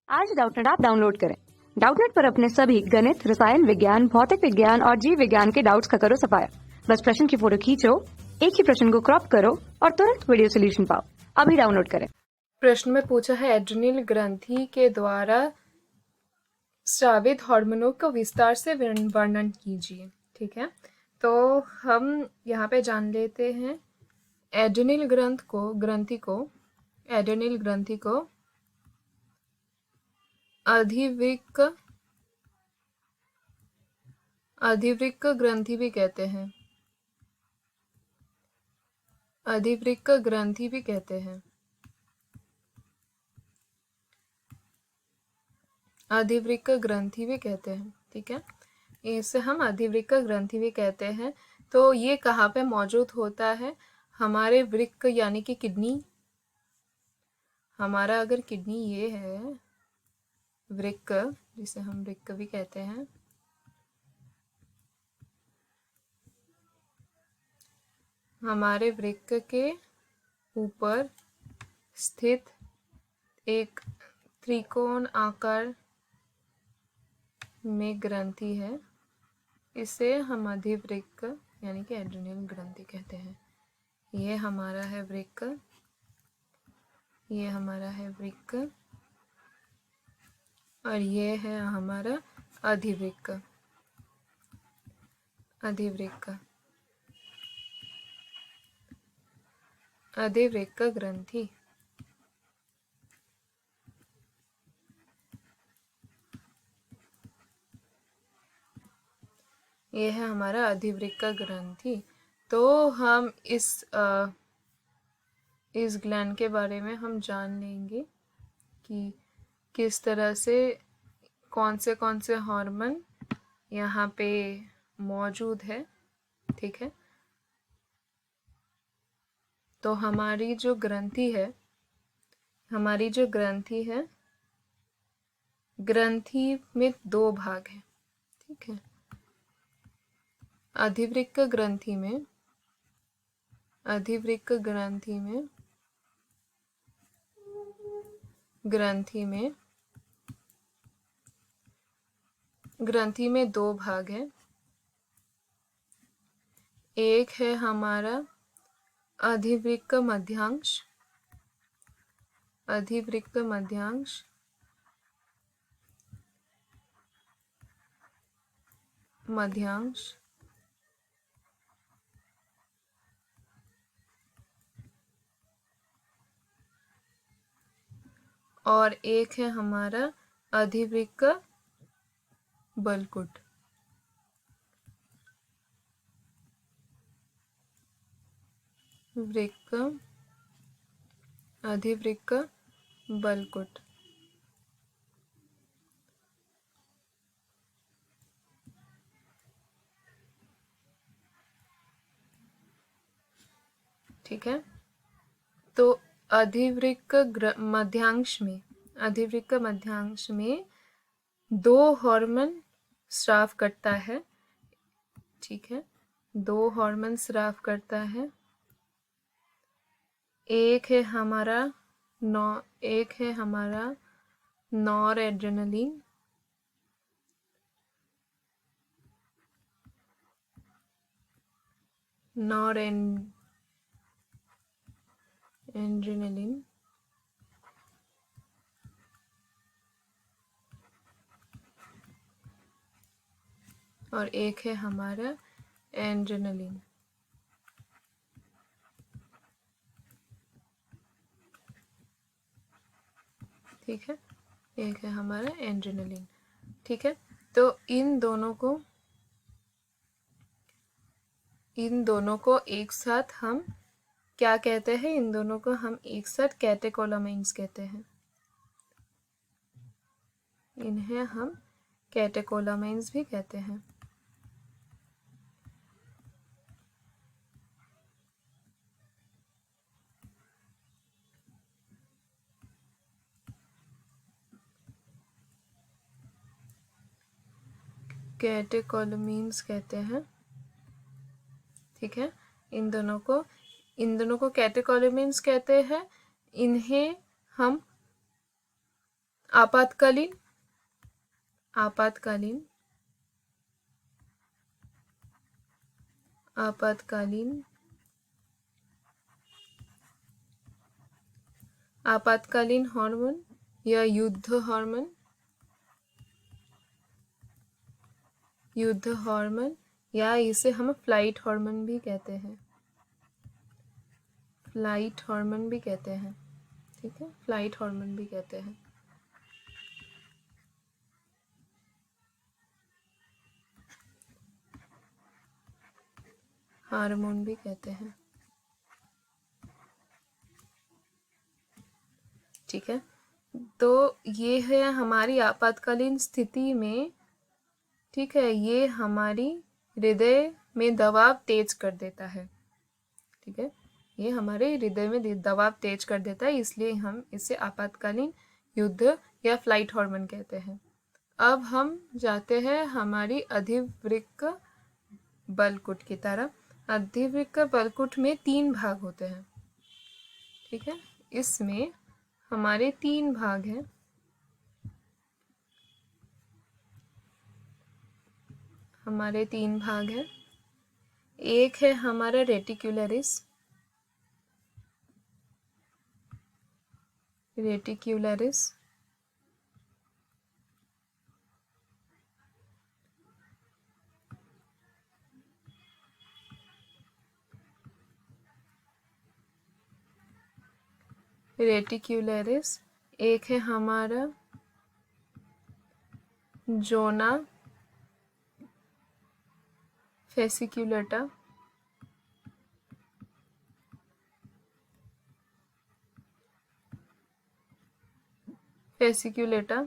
आज Doubtnut app download करें। Doubtnut पर अपने सभी गणित, रसायन विज्ञान, भौतिक विज्ञान और जीव विज्ञान के डाउट्स का करो सफाया। बस प्रश्न की फोटो खींचो, एक ही प्रश्न को क्रॉप करो और तुरंत वीडियो सोल्यूशन पाओ। अभी डाउनलोड करें। प्रश्न में पूछा है एड्रिनल ग्रंथि के द्वारा स्रावित हार्मोनों का विस्तार से वर्णन कीजिए। ठीक है, तो हम यहाँ पे जान लेते हैं एड्रिनल ग्रंथि को अधिवृक्क ग्रंथि भी कहते हैं। अधिवृक्क ग्रंथि भी कहते हैं। अधिवृक्क ग्रंथि भी कहते हैं। ठीक है, इसे हम अधिवृक्क ग्रंथि भी कहते हैं। तो ये कहाँ पे मौजूद होता है? हमारे वृक्क यानी कि किडनी, हमारा अगर किडनी ये है वृक्क, जिसे हम वृक्क भी कहते हैं, हमारे वृक्क के ऊपर स्थित एक त्रिकोण आकार में ग्रंथि है, इसे हम अधिवृक्क यानी कि एड्रिनल ग्रंथि कहते हैं। ये हमारा है वृक्क, ये हमारा है वृक्क और ये है हमारा अधिवृक्क। अधिवृक्क ग्रंथि। ये है हमारा अधिवृक्क ग्रंथि। तो हम इस ग्लैंड के बारे में हम जान लेंगे कि किस तरह से कौन से हार्मोन यहाँ पे मौजूद है। ठीक है, तो हमारी जो ग्रंथि है, ग्रंथि में दो भाग हैं। ठीक है, अधिवृक्क ग्रंथि में दो भाग हैं। एक है हमारा अधिवृक्क मध्यांश और एक है हमारा अधिवृक्क बलकुट। अधिवृक्क बलकुट। ठीक है, तो अधिवृक्क मध्यांश में दो हार्मोन स्राव करता है। ठीक है, दो हार्मोन स्राव करता है। एक है हमारा नॉर एड्रेनलिन और एक है हमारा एड्रेनलिन। ठीक है, एक है हमारा एड्रेनलिन। ठीक है, तो इन दोनों को एक साथ हम क्या कहते हैं? इन दोनों को हम एक साथ कैटेकोलामाइन्स कहते हैं। इन्हें हम कैटेकोलामाइन्स भी कहते हैं। कैटेकोलामीन्स कहते हैं। ठीक है, इन दोनों को कैटेकोलामीन्स कहते हैं। इन्हें हम आपातकालीन, आपातकालीन, आपातकालीन, आपातकालीन हार्मोन या युद्ध हार्मोन, युद्ध हार्मोन, या इसे हम फ्लाइट हार्मोन भी कहते हैं, फ्लाइट हार्मोन भी कहते हैं। ठीक है, फ्लाइट हार्मोन भी कहते हैं। हार्मोन भी कहते हैं। ठीक है, तो ये है हमारी आपातकालीन स्थिति में। ठीक है, ये हमारी हृदय में दबाव तेज कर देता है। ठीक है, ये हमारे हृदय में दबाव तेज कर देता है, इसलिए हम इसे आपातकालीन युद्ध या फ्लाइट हार्मोन कहते हैं। अब हम जाते हैं हमारी अधिवृक्क बलकुट की तरफ। अधिवृक्क बलकुट में 3 भाग होते हैं। ठीक है, इसमें हमारे 3 भाग हैं। हमारे 3 भाग हैं। एक है हमारा रेटिक्युलरिस, रेटिक्युलरिस, रेटिक्युलरिस। एक है हमारा जोना फेसिक्युलेटा, फेसिक्युलेटा,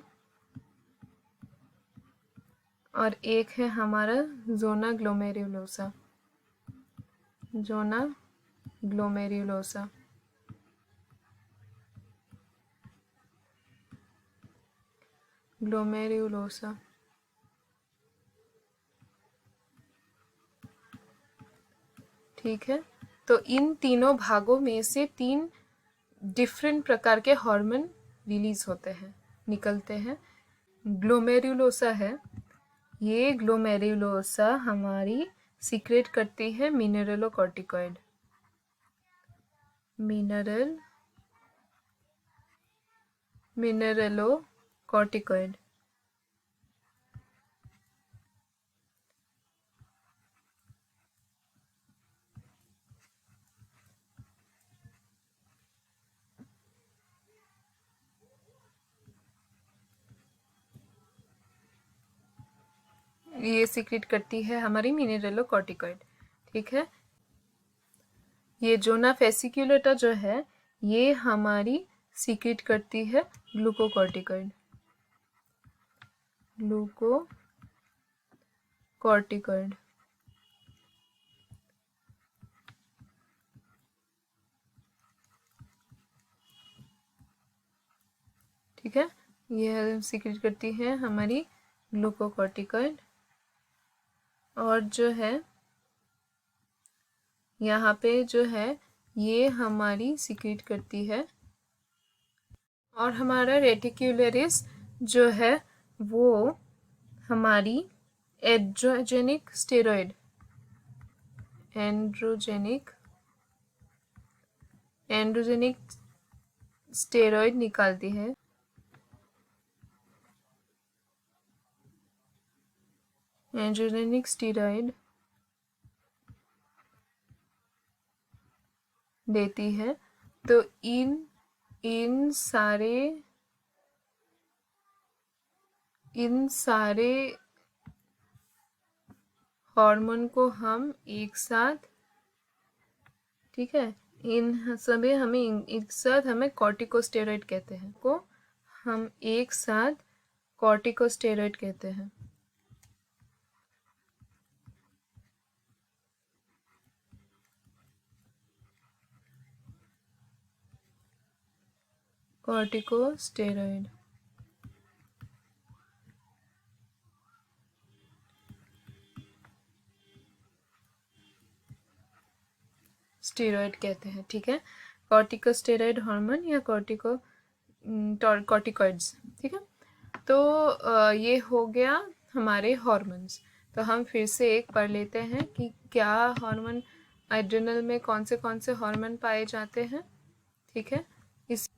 और एक है हमारा zona glomerulosa, zona glomerulosa. Glomerulosa. ठीक है, तो इन तीनों भागों में से 3 डिफरेंट प्रकार के हार्मोन रिलीज होते हैं, निकलते हैं। ग्लोमेरुलोसा है, ये ग्लोमेरुलोसा हमारी सीक्रेट करती है मिनरलोकॉर्टिकॉइड, मिनरलोकॉर्टिकॉइड। ये सीक्रेट करती है हमारी मिनरलोकॉर्टिकॉइड। ठीक है, ये जोना फेसिक्युलेटा जो है ये हमारी सीक्रेट करती है ग्लूकोकॉर्टिकॉइड, ग्लूकोकॉर्टिकॉइड। ठीक है, यह सीक्रेट करती है हमारी ग्लूकोकॉर्टिकॉइड। और जो है यहाँ पे जो है ये हमारी सीक्रेट करती है। और हमारा रेटिक्युलरिस जो है वो हमारी एंड्रोजेनिक स्टेरॉइड, एंड्रोजेनिक स्टेरॉइड निकालती है। एंड्रोजेनिक स्टेरॉइड देती है। तो इन सारे हार्मोन को हम एक साथ, ठीक है, इन सभी हमें एक साथ हमें कॉर्टिकोस्टेरॉइड कहते हैं, को हम एक साथ कॉर्टिकोस्टेरॉइड कहते हैं। कॉर्टिकोस्टेरॉइड। स्टेरॉइड कहते हैं। ठीक है, कॉर्टिकोस्टेरॉइड हार्मोन या कॉर्टिकॉइड्स, ठीक है। तो ये हो गया हमारे हार्मोन्स। तो हम फिर से एक पढ़ लेते हैं कि क्या हार्मोन, एड्रिनल में कौन से हार्मोन पाए जाते हैं, ठीक है। इस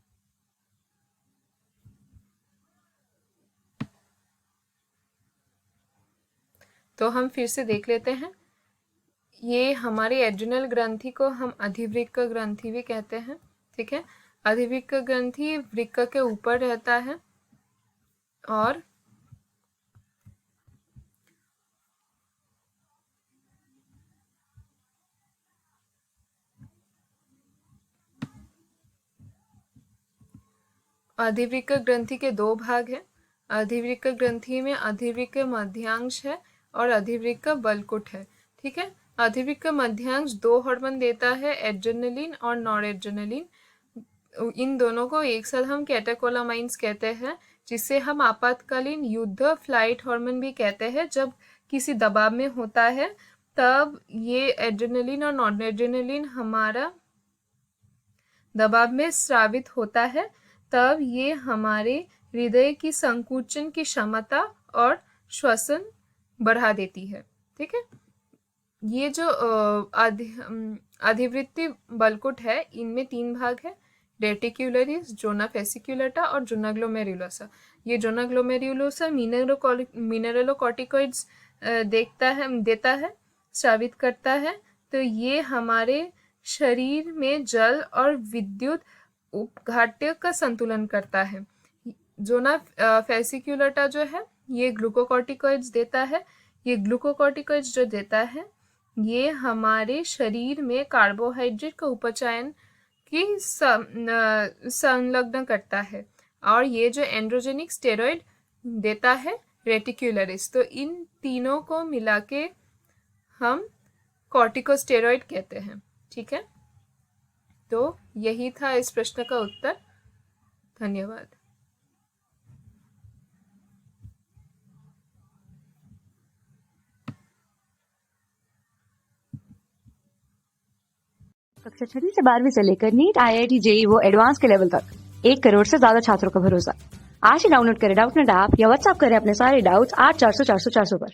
तो हम फिर से देख लेते हैं। ये हमारी एड्रिनल ग्रंथि को हम अधिवृक्क ग्रंथि भी कहते हैं, ठीक है। अधिवृक्क ग्रंथि वृक्क के ऊपर रहता है और अधिवृक्क ग्रंथि के दो भाग हैं। अधिवृक्क ग्रंथि में अधिवृक्क मध्यांश है और अधिवृक्क बलकुट है, ठीक है। अधिवृक्क मध्यांश दो हार्मोन देता है, एड्रेनलिन और नॉरएड्रेनलिन। इन दोनों को एक साथ हम कैटेकोलामाइंस कहते हैं, जिसे हम आपातकालीन युद्ध फ्लाइट हार्मोन भी कहते हैं। जब किसी दबाव में होता है तब ये एड्रेनलिन और नॉरएड्रेनलिन हमारा दबाव में स्रावित होता है, तब ये हमारे हृदय की संकुचन की क्षमता और श्वसन बढ़ा देती है, ठीक है। ये जो अधिवृत्ति बलकुट है, इनमें तीन भाग है, रेटिक्युलरिस, जोना फेसिकुलेटा और जोना ग्लोमेरुलोसा। ये जोना ग्लोमेरुलोसा मिनरलोकॉर्टिकॉइड्स देता है, स्रावित करता है। तो ये हमारे शरीर में जल और विद्युत उपघाट्य का संतुलन करता है। जोना फेसिकुलेटा जो है ये ग्लूकोकॉर्टिकॉइड्स देता है। ये ग्लूकोकॉर्टिकॉइड्स जो देता है ये हमारे शरीर में कार्बोहाइड्रेट का उपचयन की संलग्न करता है। और ये जो एंड्रोजेनिक स्टेरॉइड देता है रेटिक्युलरिस। तो इन तीनों को मिला के हम कॉर्टिकोस्टेरॉइड कहते हैं, ठीक है। तो यही था इस प्रश्न का उत्तर। धन्यवाद। कक्षा 6वीं से 12वीं से लेकर नीट, IIT, JEE वो एडवांस के लेवल तक 1 करोड़ से ज्यादा छात्रों का भरोसा। आज ही डाउनलोड करें डाउटनेट ऐप या व्हाट्सएप करें अपने सारे डाउट्स 8400 400 400 पर।